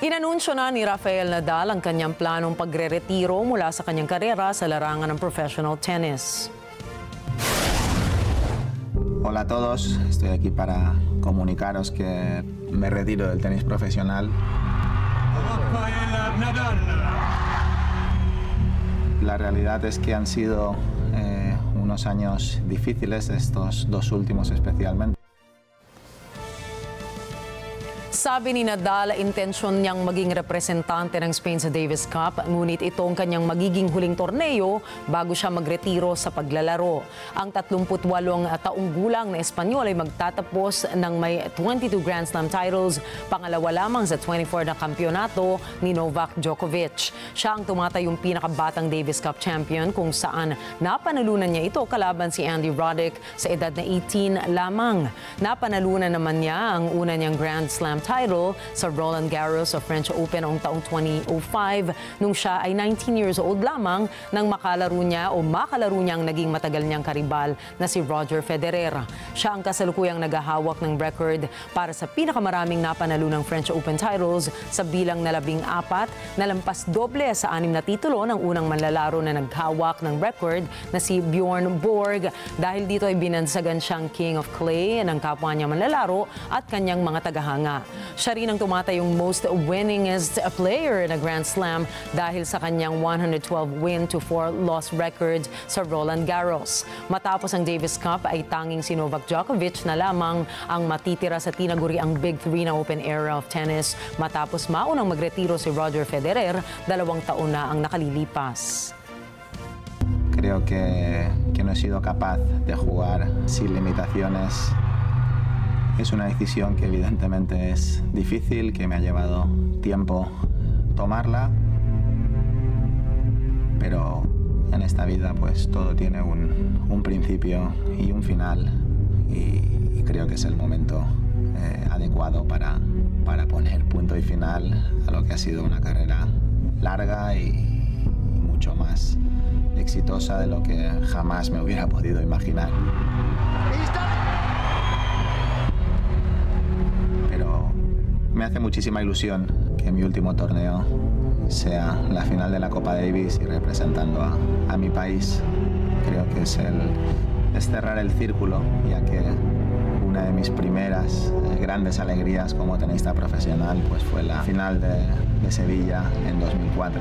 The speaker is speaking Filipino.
Inanunsyo na ni Rafael Nadal ang kanyang planong pagre-retiro mula sa kanyang karera sa larangan ng professional tennis. Hola a todos, estoy aquí para comunicaros que me retiro del tenis profesional. Rafael Nadal. La realidad es que han sido unos años difíciles, estos dos últimos especialmente. Sabi ni Nadal, intensyon niyang maging representante ng Spain sa Davis Cup, ngunit itong kanyang magiging huling torneo bago siya magretiro sa paglalaro. Ang 38 taong gulang na Espanyol ay magtatapos ng may 22 Grand Slam titles, pangalawa lamang sa 24 na kampyonato ni Novak Djokovic. Siya ang tumatayong pinakabatang Davis Cup champion kung saan napanalunan niya ito kalaban si Andy Roddick sa edad na 18 lamang. Napanalunan naman niya ang una niyang Grand Slam title sa Roland Garros sa French Open noong taong 2005 nung siya ay 19 years old lamang nang makalaro niya ang naging matagal niyang karibal na si Roger Federer. Siya ang kasalukuyang naghahawak ng record para sa pinakamaraming napanalunang French Open titles sa bilang na 14, nalampas doble sa 6 na titulo ng unang manlalaro na naghawak ng record na si Bjorn Borg. Dahil dito ay binansagan siyang King of Clay ng kapwa niya manlalaro at kanyang mga tagahanga. Siya rin ang tumatayong most winningest player na Grand Slam dahil sa kanyang 112 win to 4 loss record sa Roland Garros. Matapos ang Davis Cup ay tanging si Novak Djokovic na lamang ang matitira sa tinaguriang Big Three na open era of tennis matapos maunang magretiro si Roger Federer, 2 taon na ang nakalilipas. Creo que no he sido capaz de jugar sin limitaciones. Es una decisión que evidentemente es difícil, que me ha llevado tiempo tomarla, pero en esta vida pues todo tiene un principio y un final y creo que es el momento adecuado para poner punto y final a lo que ha sido una carrera larga y mucho más exitosa de lo que jamás me hubiera podido imaginar. Me hace muchísima ilusión que mi último torneo sea la final de la Copa Davis y representando a mi país. Creo que es cerrar el círculo, ya que una de mis primeras grandes alegrías como tenista profesional pues fue la final de Sevilla en 2004.